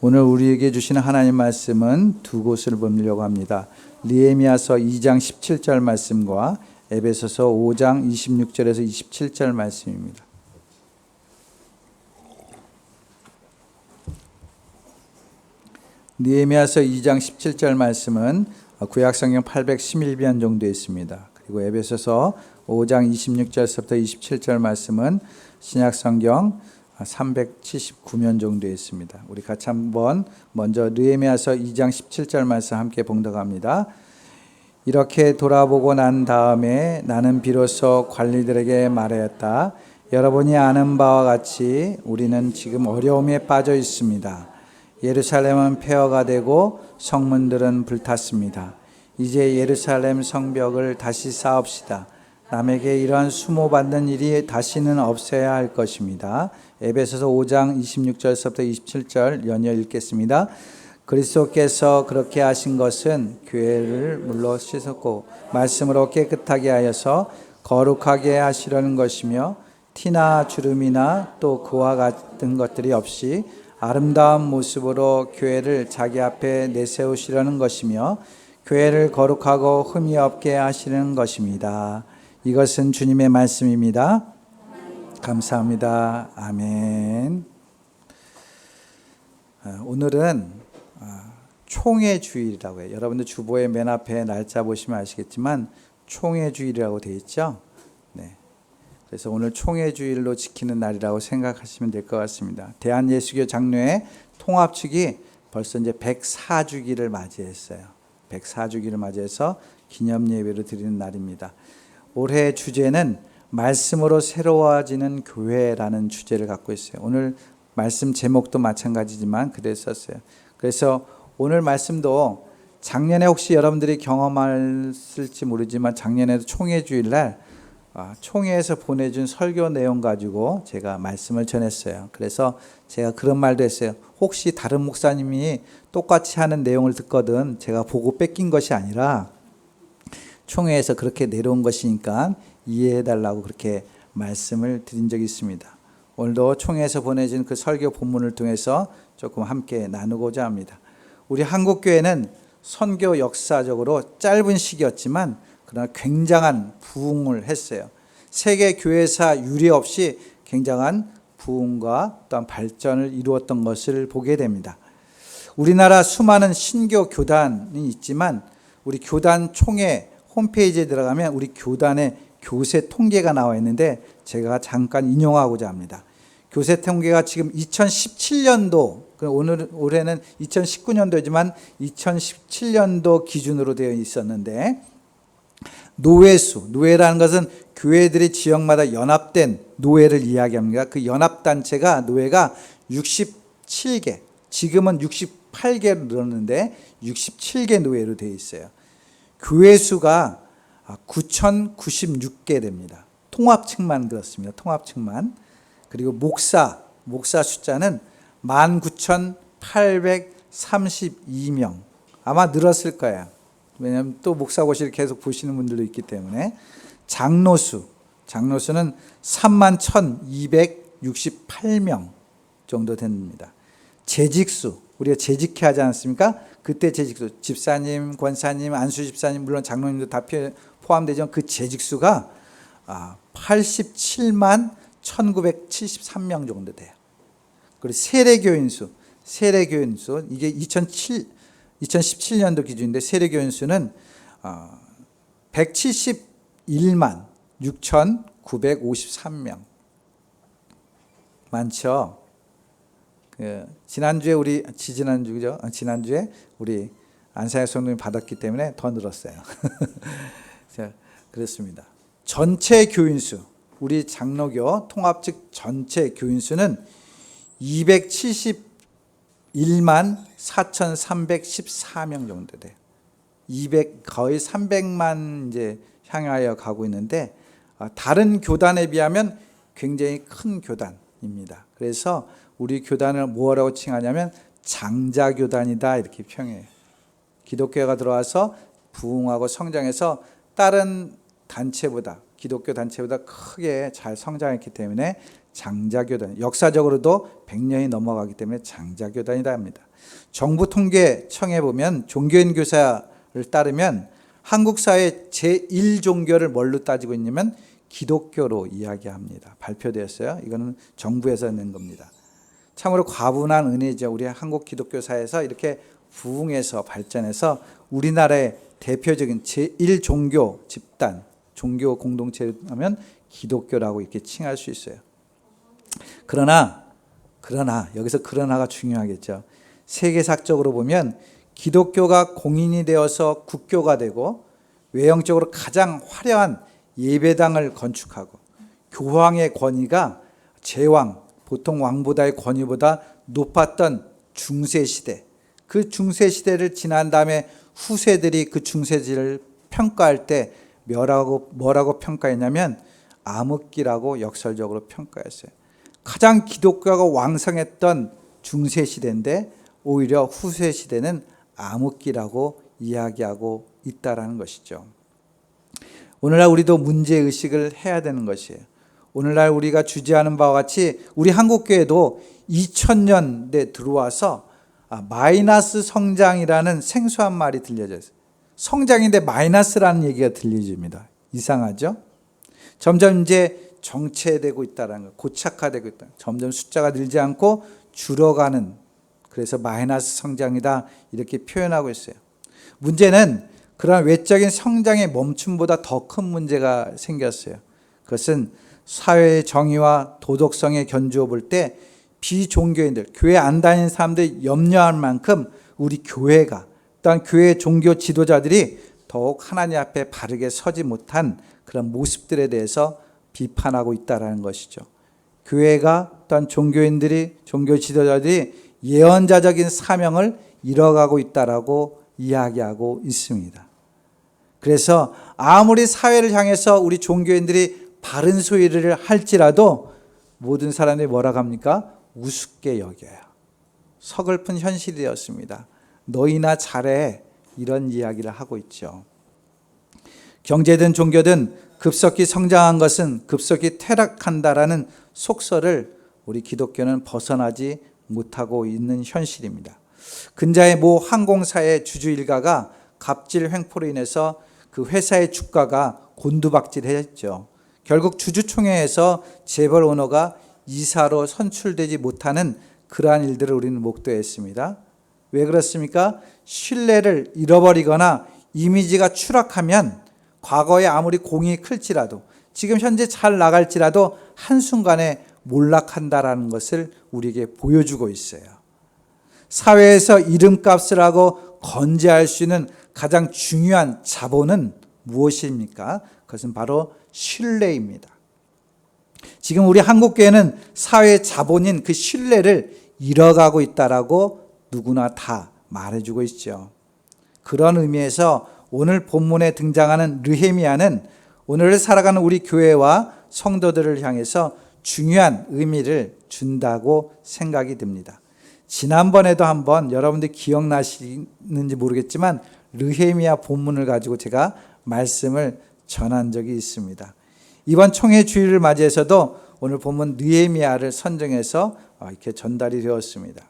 오늘 우리에게 주시는 하나님 말씀은 두 곳을 보려고 합니다. 느헤미야서 2장 17절 말씀과 에베소서 5장 26절에서 27절 말씀입니다. 느헤미야서 2장 17절 말씀은 구약성경 811편 정도에 있습니다. 그리고 에베소서 5장 26절부터 27절 말씀은 신약성경 379면 정도에 있습니다. 우리 같이 한번 먼저 느헤미야서 2장 17절 말씀 함께 봉독합니다. 이렇게 돌아보고 난 다음에 나는 비로소 관리들에게 말하였다. 여러분이 아는 바와 같이 우리는 지금 어려움에 빠져 있습니다. 예루살렘은 폐허가 되고 성문들은 불탔습니다. 이제 예루살렘 성벽을 다시 쌓읍시다. 남에게 이러한 수모받는 일이 다시는 없어야 할 것입니다. 에베소서 5장 26절부터 27절 연이어 읽겠습니다. 그리스도께서 그렇게 하신 것은 교회를 물로 씻었고 말씀으로 깨끗하게 하여서 거룩하게 하시려는 것이며 티나 주름이나 또 그와 같은 것들이 없이 아름다운 모습으로 교회를 자기 앞에 내세우시려는 것이며 교회를 거룩하고 흠이 없게 하시는 것입니다. 이것은 주님의 말씀입니다. 감사합니다. 아멘. 오늘은 총회 주일이라고 해요. 여러분들 주보의 맨 앞에 날짜 보시면 아시겠지만 총회 주일이라고 되어 있죠. 네. 그래서 오늘 총회 주일로 지키는 날이라고 생각하시면 될 것 같습니다. 대한예수교 장로회 통합축이 벌써 이제 104주기를 맞이했어요. 104주기를 맞이해서 기념 예배를 드리는 날입니다. 올해 주제는 말씀으로 새로워지는 교회라는 주제를 갖고 있어요. 오늘 말씀 제목도 마찬가지지만 그랬었어요. 그래서 오늘 말씀도 작년에 혹시 여러분들이 경험했을지 모르지만 작년에도 총회 주일날 총회에서 보내준 설교 내용 가지고 제가 말씀을 전했어요. 그래서 제가 그런 말도 했어요. 혹시 다른 목사님이 똑같이 하는 내용을 듣거든 제가 보고 뺏긴 것이 아니라 총회에서 그렇게 내려온 것이니까 이해해달라고 그렇게 말씀을 드린 적이 있습니다. 오늘도 총회에서 보내진 그 설교 본문을 통해서 조금 함께 나누고자 합니다. 우리 한국교회는 선교 역사적으로 짧은 시기였지만 그러나 굉장한 부흥을 했어요. 세계 교회사 유례 없이 굉장한 부흥과 또한 발전을 이루었던 것을 보게 됩니다. 우리나라 수많은 신교 교단이 있지만 우리 교단 총회 홈페이지에 들어가면 우리 교단의 교세 통계가 나와 있는데 제가 잠깐 인용하고자 합니다. 교세 통계가 지금 2017년도, 올해는 2019년도지만 2017년도 기준으로 되어 있었는데 노회라는 것은 교회들이 지역마다 연합된 노회를 이야기합니다. 그 연합단체가 노회가 67개, 지금은 68개로 늘었는데 67개 노회로 되어 있어요. 교회 수가 9,096개 됩니다. 통합측만 그렇습니다. 통합측만. 그리고 목사 숫자는 19,832명. 아마 늘었을 거예요. 왜냐하면 또 목사고시를 계속 보시는 분들도 있기 때문에. 장로수는 31,268명 정도 됩니다. 재직수, 우리가 재직해야 하지 않습니까? 그때 재직수, 집사님, 권사님, 안수집사님, 물론 장로님도 다 포함되지만 그 재직수가 87만 1973명 정도 돼요. 그리고 세례교인 수 이게 2017년도 기준인데 세례교인 수는 171만 6,953명. 많죠? 지난주에 우리 안사야 성도님 받았기 때문에 더 늘었어요. 그렇습니다. 전체 교인수, 우리 장로교 통합측 전체 교인수는 271만 4,314명 정도 돼요. 거의 300만 이제 향하여 가고 있는데 다른 교단에 비하면 굉장히 큰 교단입니다. 그래서 우리 교단을 뭐라고 칭하냐면 장자교단이다 이렇게 평해요. 기독교가 들어와서 부흥하고 성장해서 다른 단체보다 기독교 단체보다 크게 잘 성장했기 때문에 장자교단, 역사적으로도 100년이 넘어가기 때문에 장자교단이라 합니다. 정부 통계청에 보면 종교인 교사를 따르면 한국 사회 제1종교를 뭘로 따지고 있냐면 기독교로 이야기합니다. 발표되었어요. 이거는 정부에서 낸 겁니다. 참으로 과분한 은혜죠. 우리 한국 기독교 사회에서 이렇게 부흥해서 발전해서 우리나라의 대표적인 제1종교 집단, 종교 공동체라면 기독교라고 이렇게 칭할 수 있어요. 그러나 여기서 그러나가 중요하겠죠. 세계사적으로 보면 기독교가 공인이 되어서 국교가 되고 외형적으로 가장 화려한 예배당을 건축하고 교황의 권위가 제왕, 보통 왕보다의 권위보다 높았던 중세시대, 그 중세시대를 지난 다음에 후세들이 그 중세시대를 평가할 때 뭐라고 평가했냐면 암흑기라고 역설적으로 평가했어요. 가장 기독교가 왕성했던 중세시대인데 오히려 후세시대는 암흑기라고 이야기하고 있다라는 것이죠. 오늘날 우리도 문제의식을 해야 되는 것이에요. 오늘날 우리가 주제하는 바와 같이 우리 한국교회도 2000년대 들어와서 마이너스 성장이라는 생소한 말이 들려져요. 성장인데 마이너스라는 얘기가 들려집니다. 이상하죠? 점점 이제 정체되고 있다는 거, 고착화되고 있다. 점점 숫자가 늘지 않고 줄어가는, 그래서 마이너스 성장이다 이렇게 표현하고 있어요. 문제는 그러한 외적인 성장의 멈춤보다 더 큰 문제가 생겼어요. 그것은 사회의 정의와 도덕성의 견주어 볼 때 비종교인들, 교회 안 다니는 사람들이 염려할 만큼 우리 교회가, 또한 교회 종교 지도자들이 더욱 하나님 앞에 바르게 서지 못한 그런 모습들에 대해서 비판하고 있다는 것이죠. 교회가, 또한 종교인들이, 종교 지도자들이 예언자적인 사명을 잃어가고 있다라고 이야기하고 있습니다. 그래서 아무리 사회를 향해서 우리 종교인들이 바른 소리를 할지라도 모든 사람들이 뭐라고 합니까? 우습게 여겨요. 서글픈 현실이 되었습니다. 너희나 잘해, 이런 이야기를 하고 있죠. 경제든 종교든 급속히 성장한 것은 급속히 퇴락한다라는 속설을 우리 기독교는 벗어나지 못하고 있는 현실입니다. 근자의 모 항공사의 주주 일가가 갑질 횡포로 인해서 그 회사의 주가가 곤두박질했죠. 결국 주주총회에서 재벌 오너가 이사로 선출되지 못하는 그러한 일들을 우리는 목도했습니다. 왜 그렇습니까? 신뢰를 잃어버리거나 이미지가 추락하면 과거에 아무리 공이 클지라도, 지금 현재 잘 나갈지라도 한순간에 몰락한다라는 것을 우리에게 보여주고 있어요. 사회에서 이름값을 하고 건재할 수 있는 가장 중요한 자본은 무엇입니까? 그것은 바로 신뢰입니다. 지금 우리 한국교회는 사회의 자본인 그 신뢰를 잃어가고 있다라고 누구나 다 말해주고 있죠. 그런 의미에서 오늘 본문에 등장하는 느헤미야는 오늘을 살아가는 우리 교회와 성도들을 향해서 중요한 의미를 준다고 생각이 듭니다. 지난번에도 한번 여러분들 기억나시는지 모르겠지만 느헤미야 본문을 가지고 제가 말씀을 전한 적이 있습니다. 이번 총회 주일을 맞이해서도 오늘 본문 느헤미야를 선정해서 이렇게 전달이 되었습니다.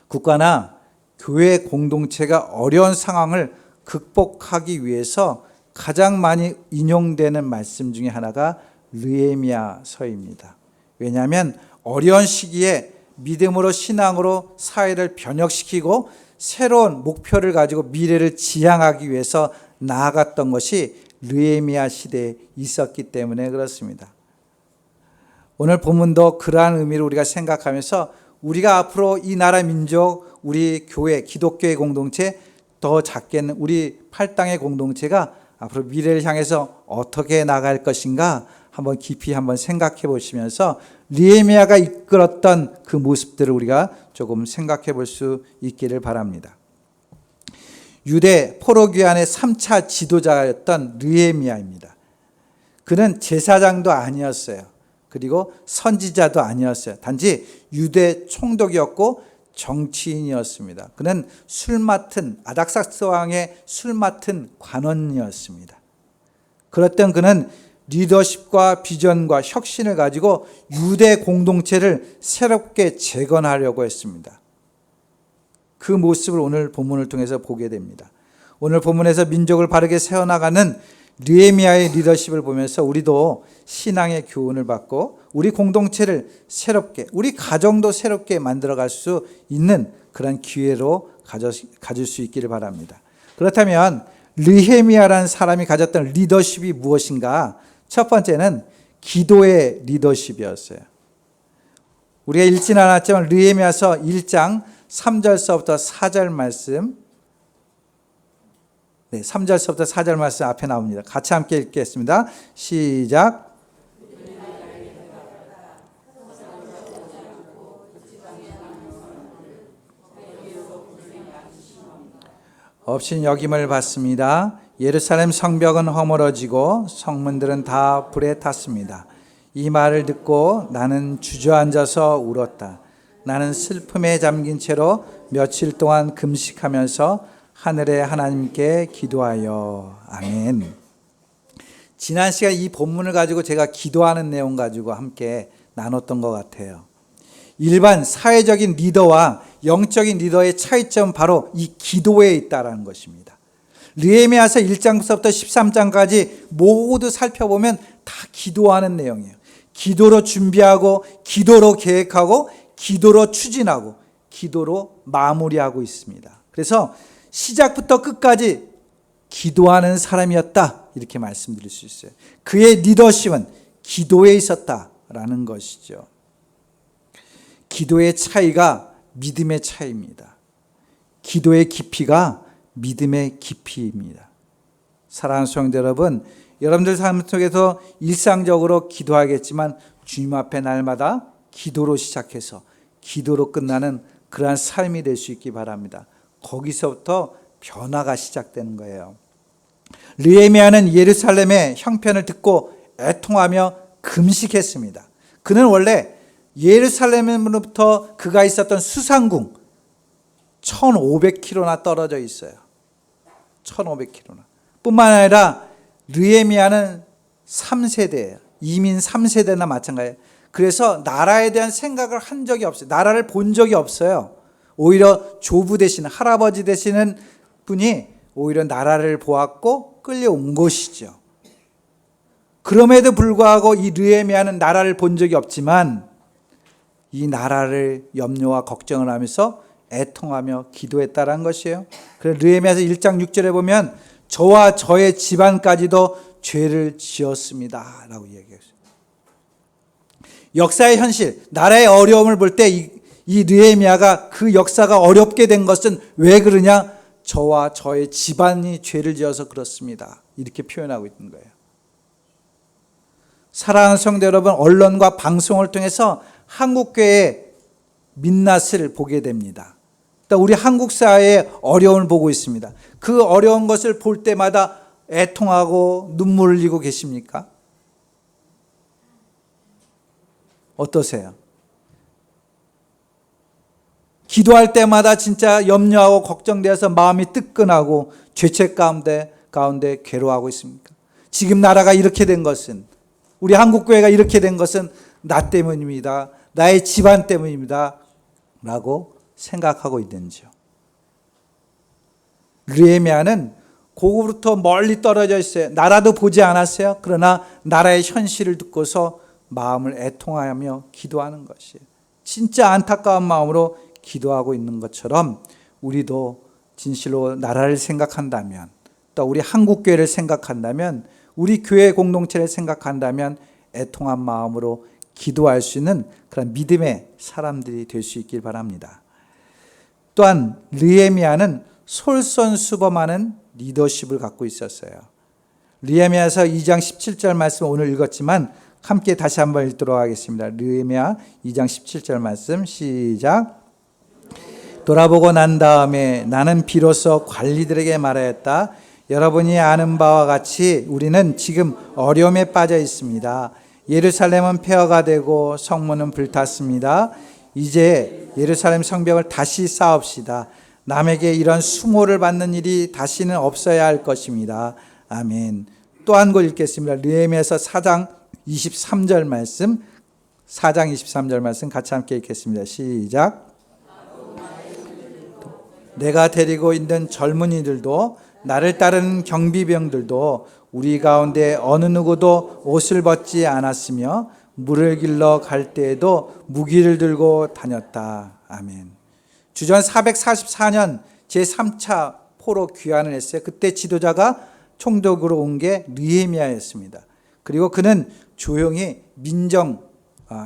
국가나 교회 공동체가 어려운 상황을 극복하기 위해서 가장 많이 인용되는 말씀 중에 하나가 느헤미야서입니다. 왜냐하면 어려운 시기에 믿음으로 신앙으로 사회를 변혁시키고 새로운 목표를 가지고 미래를 지향하기 위해서 나아갔던 것이 느헤미야 시대에 있었기 때문에 그렇습니다. 오늘 본문도 그러한 의미를 우리가 생각하면서 우리가 앞으로 이 나라 민족, 우리 교회, 기독교의 공동체, 더 작게는 우리 팔당의 공동체가 앞으로 미래를 향해서 어떻게 나갈 것인가 한번 깊이 한번 생각해 보시면서 느헤미야가 이끌었던 그 모습들을 우리가 조금 생각해 볼 수 있기를 바랍니다. 유대 포로귀환의 3차 지도자였던 느헤미야입니다. 그는 제사장도 아니었어요. 그리고 선지자도 아니었어요. 단지 유대 총독이었고 정치인이었습니다. 그는 아닥삭스 왕의 술 맡은 관원이었습니다. 그랬던 그는 리더십과 비전과 혁신을 가지고 유대 공동체를 새롭게 재건하려고 했습니다. 그 모습을 오늘 본문을 통해서 보게 됩니다. 오늘 본문에서 민족을 바르게 세워나가는 느헤미야의 리더십을 보면서 우리도 신앙의 교훈을 받고 우리 공동체를 새롭게, 우리 가정도 새롭게 만들어갈 수 있는 그런 기회로 가질 수 있기를 바랍니다. 그렇다면 느헤미야라는 사람이 가졌던 리더십이 무엇인가? 첫 번째는 기도의 리더십이었어요. 우리가 읽지는 않았지만 느헤미야서 1장 3절서부터 4절 말씀, 3절서부터 4절 말씀 앞에 나옵니다. 같이 함께 읽겠습니다. 시작. 없인 여김을 받습니다. 예루살렘 성벽은 허물어지고 성문들은 다 불에 탔습니다. 이 말을 듣고 나는 주저앉아서 울었다. 나는 슬픔에 잠긴 채로 며칠 동안 금식하면서 하늘의 하나님께 기도하여. 아멘. 지난 시간 이 본문을 가지고 제가 기도하는 내용 가지고 함께 나눴던 것 같아요. 일반 사회적인 리더와 영적인 리더의 차이점은 바로 이 기도에 있다는 것입니다. 느헤미야서 1장부터 13장까지 모두 살펴보면 다 기도하는 내용이에요. 기도로 준비하고, 기도로 계획하고, 기도로 추진하고, 기도로 마무리하고 있습니다. 그래서 시작부터 끝까지 기도하는 사람이었다, 이렇게 말씀드릴 수 있어요. 그의 리더십은 기도에 있었다라는 것이죠. 기도의 차이가 믿음의 차이입니다. 기도의 깊이가 믿음의 깊이입니다. 사랑하는 성도 여러분, 여러분들 삶 속에서 일상적으로 기도하겠지만 주님 앞에 날마다 기도로 시작해서 기도로 끝나는 그러한 삶이 될 수 있기 바랍니다. 거기서부터 변화가 시작되는 거예요. 느헤미야는 예루살렘의 형편을 듣고 애통하며 금식했습니다. 그는 원래 예루살렘으로부터 그가 있었던 수상궁 1500km나 떨어져 있어요. 1500km나. 뿐만 아니라 느헤미야는 3세대예요. 이민 3세대나 마찬가지예요. 그래서 나라에 대한 생각을 한 적이 없어요. 나라를 본 적이 없어요. 오히려 조부 되시는, 할아버지 되시는 분이 오히려 나라를 보았고 끌려온 것이죠. 그럼에도 불구하고 이 느헤미야는 나라를 본 적이 없지만 이 나라를 염려와 걱정을 하면서 애통하며 기도했다라는 것이에요. 그래서 느헤미야서 1장 6절에 보면 저와 저의 집안까지도 죄를 지었습니다 라고 얘기했어요. 역사의 현실, 나라의 어려움을 볼 때 이 느헤미야가 그 역사가 어렵게 된 것은 왜 그러냐? 저와 저의 집안이 죄를 지어서 그렇습니다. 이렇게 표현하고 있는 거예요. 사랑하는 성도 여러분, 언론과 방송을 통해서 한국교회의 민낯을 보게 됩니다. 우리 한국 사회의 어려움을 보고 있습니다. 그 어려운 것을 볼 때마다 애통하고 눈물을 흘리고 계십니까? 어떠세요? 기도할 때마다 진짜 염려하고 걱정되어서 마음이 뜨끈하고 죄책 가운데 괴로워하고 있습니까? 지금 나라가 이렇게 된 것은, 우리 한국교회가 이렇게 된 것은 나 때문입니다. 나의 집안 때문입니다. 라고 생각하고 있는지요. 느헤미야는 고국으로부터 멀리 떨어져 있어요. 나라도 보지 않았어요. 그러나 나라의 현실을 듣고서 마음을 애통하며 기도하는 것이에요. 진짜 안타까운 마음으로 기도하고 있는 것처럼 우리도 진실로 나라를 생각한다면, 또 우리 한국교회를 생각한다면, 우리 교회 공동체를 생각한다면 애통한 마음으로 기도할 수 있는 그런 믿음의 사람들이 될 수 있길 바랍니다. 또한 느헤미야는 솔선수범하는 리더십을 갖고 있었어요. 느헤미야서 2장 17절 말씀 오늘 읽었지만 함께 다시 한번 읽도록 하겠습니다. 느헤미야 2장 17절 말씀 시작. 돌아보고 난 다음에 나는 비로소 관리들에게 말하였다. 여러분이 아는 바와 같이 우리는 지금 어려움에 빠져 있습니다. 예루살렘은 폐허가 되고 성문은 불탔습니다. 이제 예루살렘 성벽을 다시 쌓읍시다. 남에게 이런 수모를 받는 일이 다시는 없어야 할 것입니다. 아멘. 또 한 곳 읽겠습니다. 느헤미야서 4장 23절 말씀, 4장 23절 말씀 같이 함께 읽겠습니다. 시작. 내가 데리고 있는 젊은이들도 나를 따르는 경비병들도 우리 가운데 어느 누구도 옷을 벗지 않았으며 물을 길러 갈 때에도 무기를 들고 다녔다. 아멘. 주전 444년 제3차 포로 귀환을 했어요. 그때 지도자가 총독으로 온 게 느헤미야였습니다. 그리고 그는 조용히 민정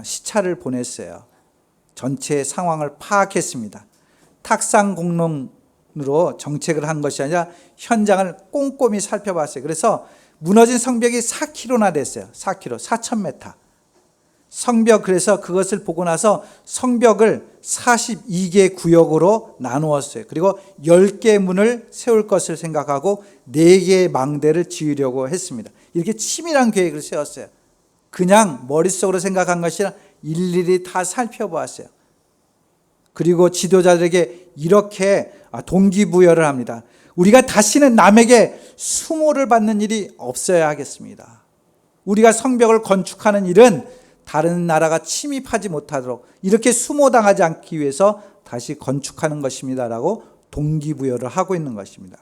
시차를 보냈어요. 전체 상황을 파악했습니다. 탁상 공론으로 정책을 한 것이 아니라 현장을 꼼꼼히 살펴봤어요. 그래서 무너진 성벽이 4km나 됐어요. 4km, 4,000m. 성벽, 그래서 그것을 보고 나서 성벽을 42개 구역으로 나누었어요. 그리고 10개 문을 세울 것을 생각하고 4개의 망대를 지으려고 했습니다. 이렇게 치밀한 계획을 세웠어요. 그냥 머릿속으로 생각한 것이 아니라 일일이 다 살펴보았어요. 그리고 지도자들에게 이렇게 동기부여를 합니다. 우리가 다시는 남에게 수모를 받는 일이 없어야 하겠습니다. 우리가 성벽을 건축하는 일은 다른 나라가 침입하지 못하도록 이렇게 수모당하지 않기 위해서 다시 건축하는 것입니다라고 동기부여를 하고 있는 것입니다.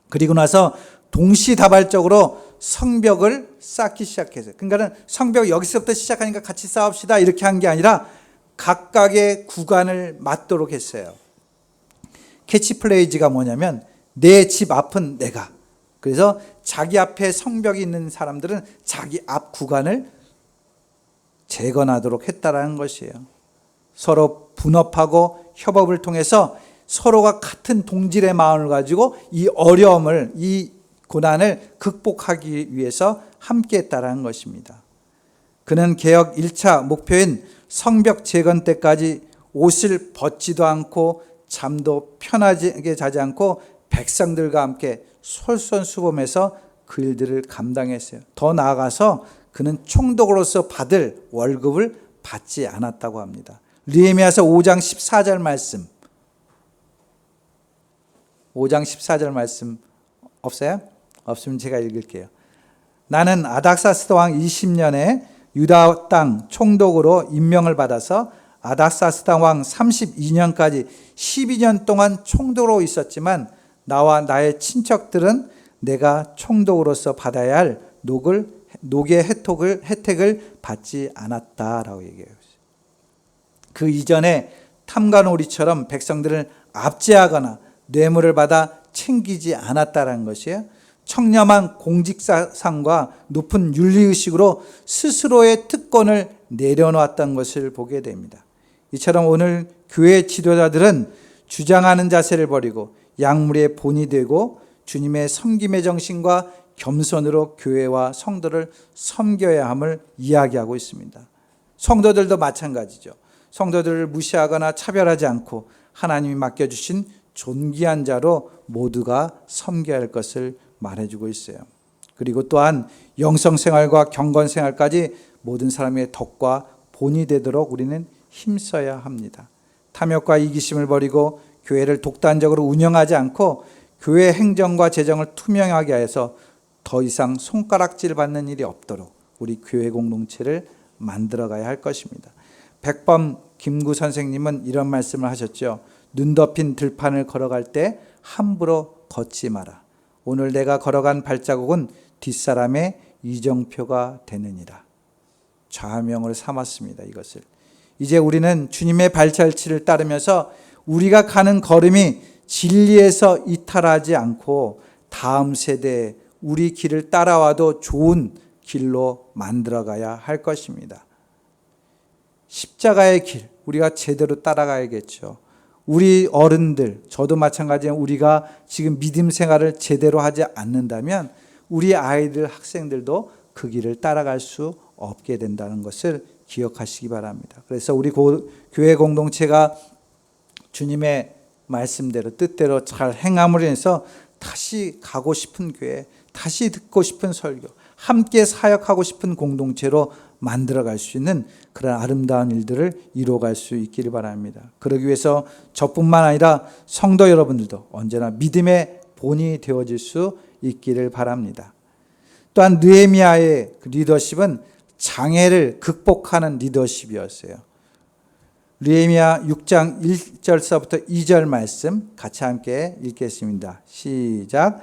그리고 나서 동시다발적으로 성벽을 쌓기 시작했어요. 그러니까 성벽 여기서부터 시작하니까 같이 싸웁시다 이렇게 한 게 아니라 각각의 구간을 맞도록 했어요. 캐치플레이즈가 뭐냐면 내 집 앞은 내가. 그래서 자기 앞에 성벽이 있는 사람들은 자기 앞 구간을 재건하도록 했다라는 것이에요. 서로 분업하고 협업을 통해서 서로가 같은 동질의 마음을 가지고 이 어려움을, 이 고난을 극복하기 위해서 함께 했다라는 것입니다. 그는 개혁 1차 목표인 성벽 재건 때까지 옷을 벗지도 않고 잠도 편하게 자지 않고 백성들과 함께 솔선수범해서 그 일들을 감당했어요. 더 나아가서 그는 총독으로서 받을 월급을 받지 않았다고 합니다. 느헤미야서 5장 14절 말씀. 5장 14절 말씀 없어요? 없으면 제가 읽을게요. 나는 아닥사스다 왕 20년에 유다 땅 총독으로 임명을 받아서 아닥사스다 왕 32년까지 12년 동안 총독으로 있었지만 나와 나의 친척들은 내가 총독으로서 받아야 할 녹의 혜택을 받지 않았다라고 얘기해요. 그 이전에 탐관오리처럼 백성들을 압제하거나 뇌물을 받아 챙기지 않았다라는 것이에요. 청렴한 공직사상과 높은 윤리의식으로 스스로의 특권을 내려놓았던 것을 보게 됩니다. 이처럼 오늘 교회 지도자들은 주장하는 자세를 버리고 약물의 본이 되고 주님의 섬김의 정신과 겸손으로 교회와 성도를 섬겨야 함을 이야기하고 있습니다. 성도들도 마찬가지죠. 성도들을 무시하거나 차별하지 않고 하나님이 맡겨주신 존귀한 자로 모두가 섬겨야 할 것을 말해주고 있어요. 그리고 또한 영성생활과 경건생활까지 모든 사람의 덕과 본이 되도록 우리는 힘써야 합니다. 탐욕과 이기심을 버리고 교회를 독단적으로 운영하지 않고 교회 행정과 재정을 투명하게 해서 더 이상 손가락질 받는 일이 없도록 우리 교회 공동체를 만들어가야 할 것입니다. 백범 김구 선생님은 이런 말씀을 하셨죠. 눈 덮인 들판을 걸어갈 때 함부로 걷지 마라. 오늘 내가 걸어간 발자국은 뒷사람의 이정표가 되느니라. 좌명을 삼았습니다. 이것을. 이제 우리는 주님의 발자취를 따르면서 우리가 가는 걸음이 진리에서 이탈하지 않고 다음 세대에 우리 길을 따라와도 좋은 길로 만들어가야 할 것입니다. 십자가의 길, 우리가 제대로 따라가야겠죠. 우리 어른들, 저도 마찬가지로 우리가 지금 믿음 생활을 제대로 하지 않는다면 우리 아이들, 학생들도 그 길을 따라갈 수 없게 된다는 것을 기억하시기 바랍니다. 그래서 우리 교회 공동체가 주님의 말씀대로 뜻대로 잘 행함으로 인해서 다시 가고 싶은 교회, 다시 듣고 싶은 설교, 함께 사역하고 싶은 공동체로 만들어갈 수 있는 그런 아름다운 일들을 이루어갈 수 있기를 바랍니다. 그러기 위해서 저뿐만 아니라 성도 여러분들도 언제나 믿음의 본이 되어질 수 있기를 바랍니다. 또한 느헤미야의 그 리더십은 장애를 극복하는 리더십이었어요. 느헤미야 6장 1절서부터 2절 말씀 같이 함께 읽겠습니다. 시작.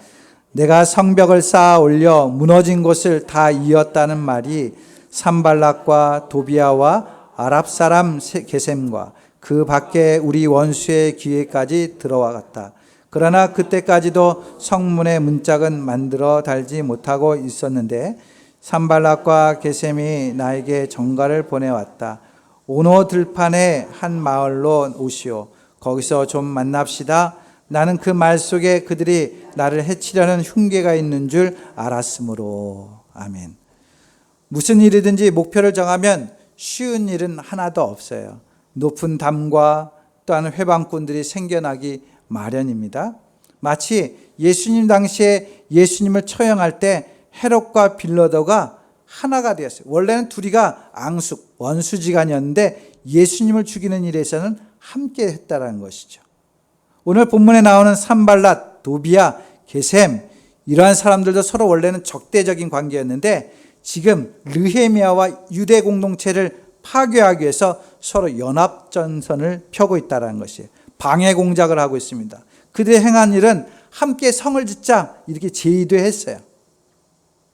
내가 성벽을 쌓아 올려 무너진 곳을 다 이었다는 말이 산발락과 도비아와 아랍 사람 게셈과 그 밖에 우리 원수의 귀에까지 들어와갔다. 그러나 그때까지도 성문의 문짝은 만들어 달지 못하고 있었는데 산발락과 게셈이 나에게 전가를 보내왔다. 오노 들판의 한 마을로 오시오. 거기서 좀 만납시다. 나는 그 말 속에 그들이 나를 해치려는 흉계가 있는 줄 알았으므로. 아멘. 무슨 일이든지 목표를 정하면 쉬운 일은 하나도 없어요. 높은 담과 또한 회방꾼들이 생겨나기 마련입니다. 마치 예수님 당시에 예수님을 처형할 때 헤롯과 빌라도가 하나가 되었어요. 원래는 둘이가 앙숙, 원수지간이었는데 예수님을 죽이는 일에서는 함께 했다는 것이죠. 오늘 본문에 나오는 산발랏, 도비아, 게셈 이러한 사람들도 서로 원래는 적대적인 관계였는데 지금 느헤미야와 유대 공동체를 파괴하기 위해서 서로 연합전선을 펴고 있다는 것이에요. 방해 공작을 하고 있습니다. 그들이 행한 일은 함께 성을 짓자 이렇게 제의도 했어요.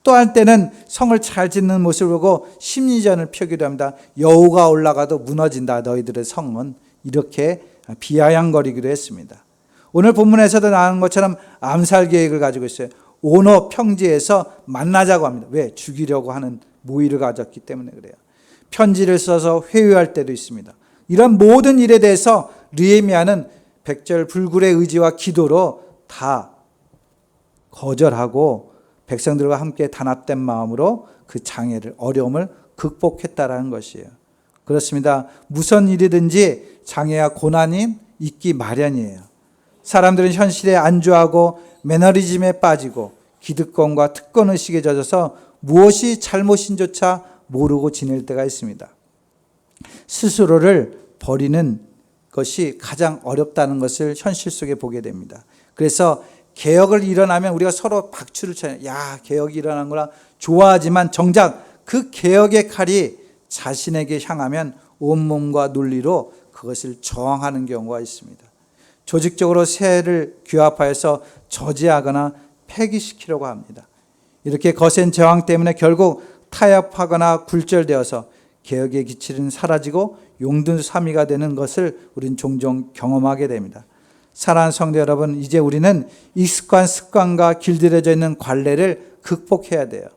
또 한때는 성을 잘 짓는 모습을 보고 심리전을 펴기도 합니다. 여호가 올라가도 무너진다 너희들의 성은, 이렇게 비아냥거리기도 했습니다. 오늘 본문에서도 나오는 것처럼 암살 계획을 가지고 있어요. 오노 평지에서 만나자고 합니다. 왜? 죽이려고 하는 모의를 가졌기 때문에 그래요. 편지를 써서 회유할 때도 있습니다. 이런 모든 일에 대해서 느헤미야는 백절불굴의 의지와 기도로 다 거절하고 백성들과 함께 단합된 마음으로 그 장애를, 어려움을 극복했다라는 것이에요. 그렇습니다. 무슨 일이든지 장애와 고난이 있기 마련이에요. 사람들은 현실에 안주하고 매너리즘에 빠지고 기득권과 특권의식에 젖어서 무엇이 잘못인조차 모르고 지낼 때가 있습니다. 스스로를 버리는 것이 가장 어렵다는 것을 현실 속에 보게 됩니다. 그래서 개혁을 일어나면 우리가 서로 박수를 쳐요. 야, 개혁이 일어난 거라 좋아하지만 정작 그 개혁의 칼이 자신에게 향하면 온몸과 논리로 그것을 저항하는 경우가 있습니다. 조직적으로 세를 규합하여서 저지하거나 폐기시키려고 합니다. 이렇게 거센 저항 때문에 결국 타협하거나 굴절되어서 개혁의 기치는 사라지고 용둔사미가 되는 것을 우리는 종종 경험하게 됩니다. 사랑하는 성도 여러분, 이제 우리는 익숙한 습관과 길들여져 있는 관례를 극복해야 돼요.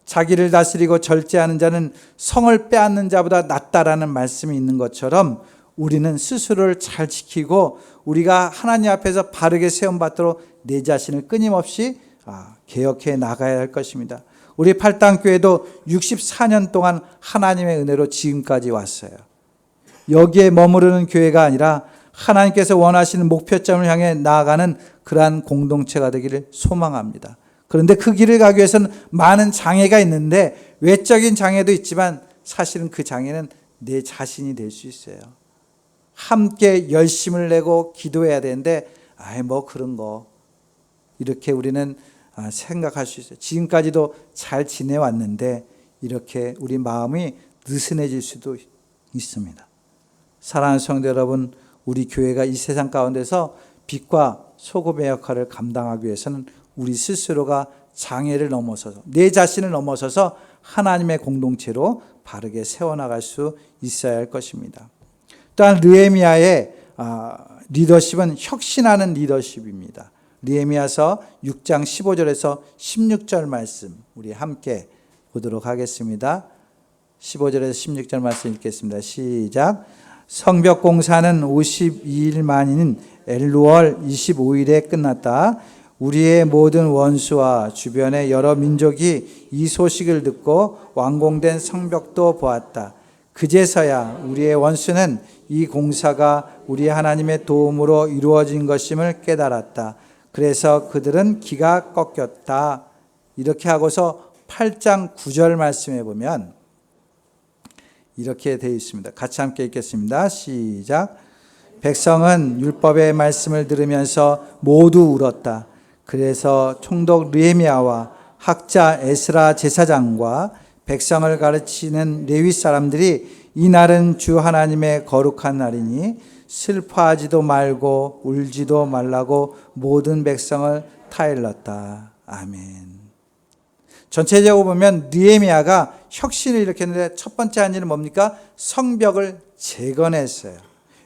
자기를 다스리고 절제하는 자는 성을 빼앗는 자보다 낫다라는 말씀이 있는 것처럼 우리는 스스로를 잘 지키고 우리가 하나님 앞에서 바르게 세움받도록 내 자신을 끊임없이 개혁해 나가야 할 것입니다. 우리 팔당교회도 64년 동안 하나님의 은혜로 지금까지 왔어요. 여기에 머무르는 교회가 아니라 하나님께서 원하시는 목표점을 향해 나아가는 그러한 공동체가 되기를 소망합니다. 그런데 그 길을 가기 위해서는 많은 장애가 있는데, 외적인 장애도 있지만 사실은 그 장애는 내 자신이 될 수 있어요. 함께 열심을 내고 기도해야 되는데 뭐 그런 거 이렇게 우리는 생각할 수 있어요. 지금까지도 잘 지내왔는데 이렇게 우리 마음이 느슨해질 수도 있습니다. 사랑하는 성도 여러분, 우리 교회가 이 세상 가운데서 빛과 소금의 역할을 감당하기 위해서는 우리 스스로가 장애를 넘어서서, 내 자신을 넘어서서 하나님의 공동체로 바르게 세워나갈 수 있어야 할 것입니다. 또한 느헤미야의 리더십은 혁신하는 리더십입니다. 느헤미야서 6장 15절에서 16절 말씀 우리 함께 보도록 하겠습니다. 15절에서 16절 말씀 읽겠습니다. 시작. 성벽 공사는 52일 만인 엘루월 25일에 끝났다. 우리의 모든 원수와 주변의 여러 민족이 이 소식을 듣고 완공된 성벽도 보았다. 그제서야 우리의 원수는 이 공사가 우리 하나님의 도움으로 이루어진 것임을 깨달았다. 그래서 그들은 기가 꺾였다. 이렇게 하고서 8장 9절 말씀에 보면 이렇게 되어 있습니다. 같이 함께 읽겠습니다. 시작. 백성은 율법의 말씀을 들으면서 모두 울었다. 그래서 총독 느헤미야와 학자 에스라 제사장과 백성을 가르치는 레위 사람들이 이날은 주 하나님의 거룩한 날이니 슬퍼하지도 말고 울지도 말라고 모든 백성을 타일렀다. 아멘. 전체적으로 보면 느헤미야가 혁신을 일으켰는데 첫 번째 한 일은 뭡니까? 성벽을 재건했어요.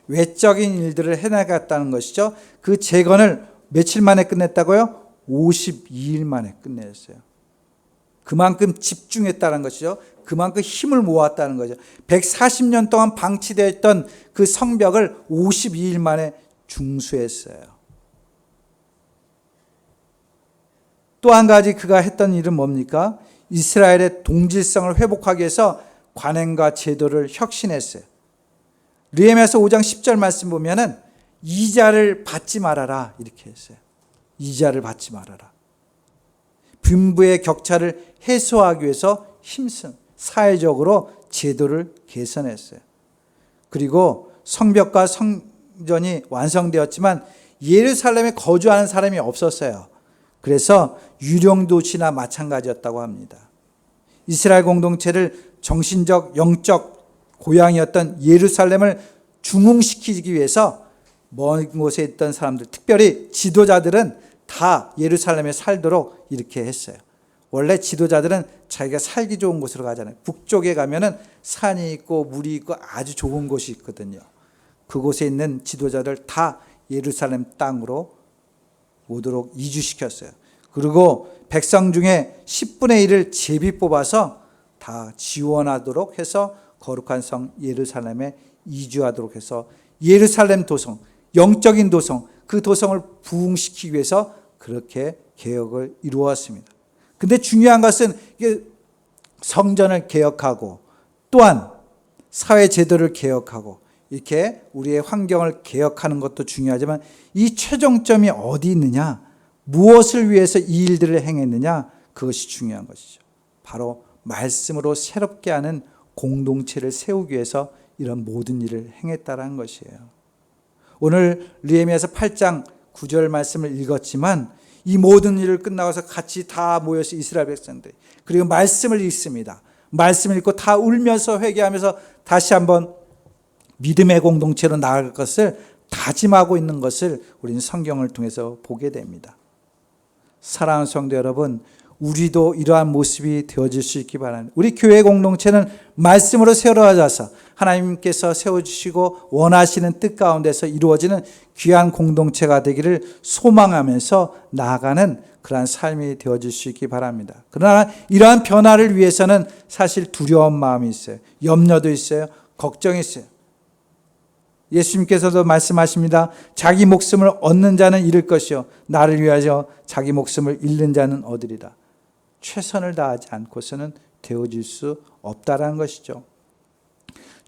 외적인 일들을 해나갔다는 것이죠. 그 재건을 며칠 만에 끝냈다고요? 52일 만에 끝냈어요. 그만큼 집중했다는 것이죠. 그만큼 힘을 모았다는 거죠. 140년 동안 방치되어 있던 그 성벽을 52일 만에 중수했어요. 또 한 가지 그가 했던 일은 뭡니까? 이스라엘의 동질성을 회복하기 위해서 관행과 제도를 혁신했어요. 느헤미야서 5장 10절 말씀 보면은 이자를 받지 말아라 이렇게 했어요. 이자를 받지 말아라. 빈부의 격차를 해소하기 위해서 힘쓴 사회적으로 제도를 개선했어요. 그리고 성벽과 성전이 완성되었지만 예루살렘에 거주하는 사람이 없었어요. 그래서 유령도시나 마찬가지였다고 합니다. 이스라엘 공동체를 정신적, 영적 고향이었던 예루살렘을 중흥시키기 위해서 먼 곳에 있던 사람들, 특별히 지도자들은 다 예루살렘에 살도록 이렇게 했어요. 원래 지도자들은 자기가 살기 좋은 곳으로 가잖아요. 북쪽에 가면은 산이 있고 물이 있고 아주 좋은 곳이 있거든요. 그곳에 있는 지도자들 다 예루살렘 땅으로 오도록 이주시켰어요. 그리고 백성 중에 10분의 1을 제비 뽑아서 다 지원하도록 해서 거룩한 성 예루살렘에 이주하도록 해서 예루살렘 도성, 영적인 도성, 그 도성을 부흥시키기 위해서 그렇게 개혁을 이루었습니다. 근데 중요한 것은 이게 성전을 개혁하고 또한 사회 제도를 개혁하고 이렇게 우리의 환경을 개혁하는 것도 중요하지만 이 최종점이 어디 있느냐, 무엇을 위해서 이 일들을 행했느냐, 그것이 중요한 것이죠. 바로 말씀으로 새롭게 하는 공동체를 세우기 위해서 이런 모든 일을 행했다는 것이에요. 오늘 느헤미야서 8장 9절 말씀을 읽었지만 이 모든 일을 끝나고서 같이 다 모여서 이스라엘 백성들 그리고 말씀을 읽습니다. 말씀을 읽고 다 울면서 회개하면서 다시 한번 믿음의 공동체로 나아갈 것을 다짐하고 있는 것을 우리는 성경을 통해서 보게 됩니다. 사랑하는 성도 여러분, 우리도 이러한 모습이 되어질 수 있기 바랍니다. 우리 교회 공동체는 말씀으로 세워져서 하나님께서 세워주시고 원하시는 뜻 가운데서 이루어지는 귀한 공동체가 되기를 소망하면서 나아가는 그러한 삶이 되어질 수 있기 바랍니다. 그러나 이러한 변화를 위해서는 사실 두려운 마음이 있어요. 염려도 있어요. 걱정이 있어요. 예수님께서도 말씀하십니다. 자기 목숨을 얻는 자는 잃을 것이요 나를 위하여 자기 목숨을 잃는 자는 얻으리라. 최선을 다하지 않고서는 되어질 수 없다라는 것이죠.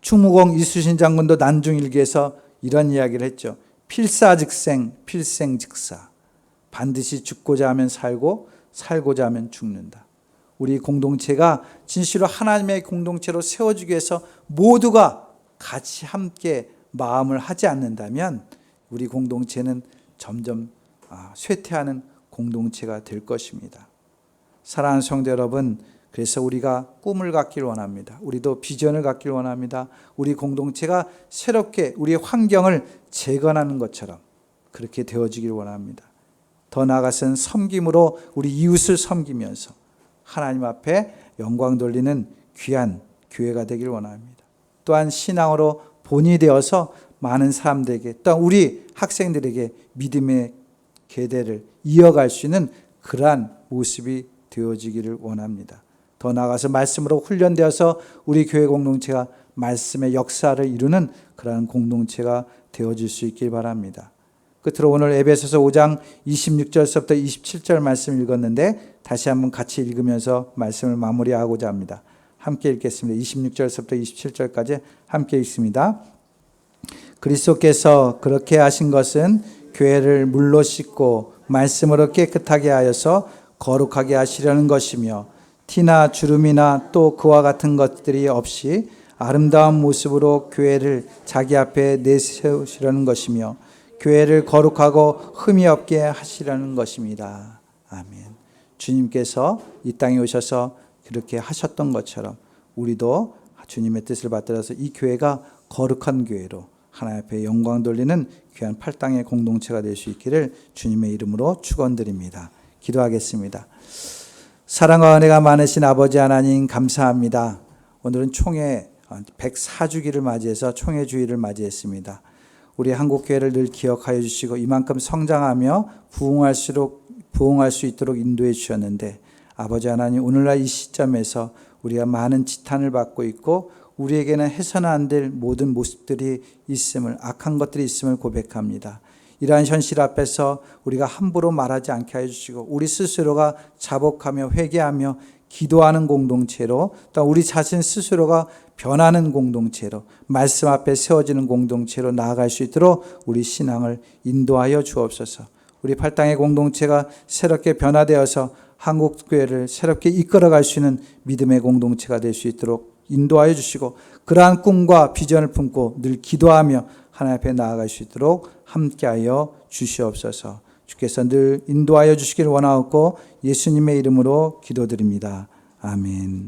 충무공 이수신 장군도 난중일기에서 이런 이야기를 했죠. 필사즉생, 필생즉사. 반드시 죽고자 하면 살고 살고자 하면 죽는다. 우리 공동체가 진실로 하나님의 공동체로 세워지기 위해서 모두가 같이 함께 마음을 하지 않는다면 우리 공동체는 점점 쇠퇴하는 공동체가 될 것입니다. 사랑하는 성도 여러분, 그래서 우리가 꿈을 갖기를 원합니다. 우리도 비전을 갖기를 원합니다. 우리 공동체가 새롭게 우리의 환경을 재건하는 것처럼 그렇게 되어지기를 원합니다. 더 나아가서는 섬김으로 우리 이웃을 섬기면서 하나님 앞에 영광 돌리는 귀한 교회가 되기를 원합니다. 또한 신앙으로 본이 되어서 많은 사람들에게 또한 우리 학생들에게 믿음의 계대를 이어갈 수 있는 그러한 모습이 되어지기를 원합니다. 더 나아가서 말씀으로 훈련되어서 우리 교회 공동체가 말씀의 역사를 이루는 그러한 공동체가 되어질 수 있길 바랍니다. 끝으로 오늘 에베소서 5장 26절부터 27절 말씀 읽었는데 다시 한번 같이 읽으면서 말씀을 마무리하고자 합니다. 함께 읽겠습니다. 26절부터 27절까지 함께 읽습니다. 그리스도께서 그렇게 하신 것은 교회를 물로 씻고 말씀으로 깨끗하게 하여서 거룩하게 하시려는 것이며 티나 주름이나 또 그와 같은 것들이 없이 아름다운 모습으로 교회를 자기 앞에 내세우시려는 것이며 교회를 거룩하고 흠이 없게 하시려는 것입니다. 아멘. 주님께서 이 땅에 오셔서 그렇게 하셨던 것처럼 우리도 주님의 뜻을 받들어서 이 교회가 거룩한 교회로 하나님 앞에 영광 돌리는 귀한 팔당의 공동체가 될 수 있기를 주님의 이름으로 축원드립니다. 기도하겠습니다. 사랑과 은혜가 많으신 아버지 하나님 감사합니다. 오늘은 총회 104주기를 맞이해서 총회 주일을 맞이했습니다. 우리 한국교회를 늘 기억하여 주시고 이만큼 성장하며 부흥할 수 있도록 인도해 주셨는데 아버지 하나님 오늘날 이 시점에서 우리가 많은 지탄을 받고 있고 우리에게는 해서는 안 될 모든 모습들이 있음을 악한 것들이 있음을 고백합니다. 이러한 현실 앞에서 우리가 함부로 말하지 않게 해주시고 우리 스스로가 자복하며 회개하며 기도하는 공동체로 또 우리 자신 스스로가 변하는 공동체로 말씀 앞에 세워지는 공동체로 나아갈 수 있도록 우리 신앙을 인도하여 주옵소서. 우리 팔당의 공동체가 새롭게 변화되어서 한국교회를 새롭게 이끌어갈 수 있는 믿음의 공동체가 될 수 있도록 인도하여 주시고 그러한 꿈과 비전을 품고 늘 기도하며 하나님 앞에 나아갈 수 있도록 함께하여 주시옵소서. 주께서 늘 인도하여 주시기를 원하옵고 예수님의 이름으로 기도드립니다. 아멘.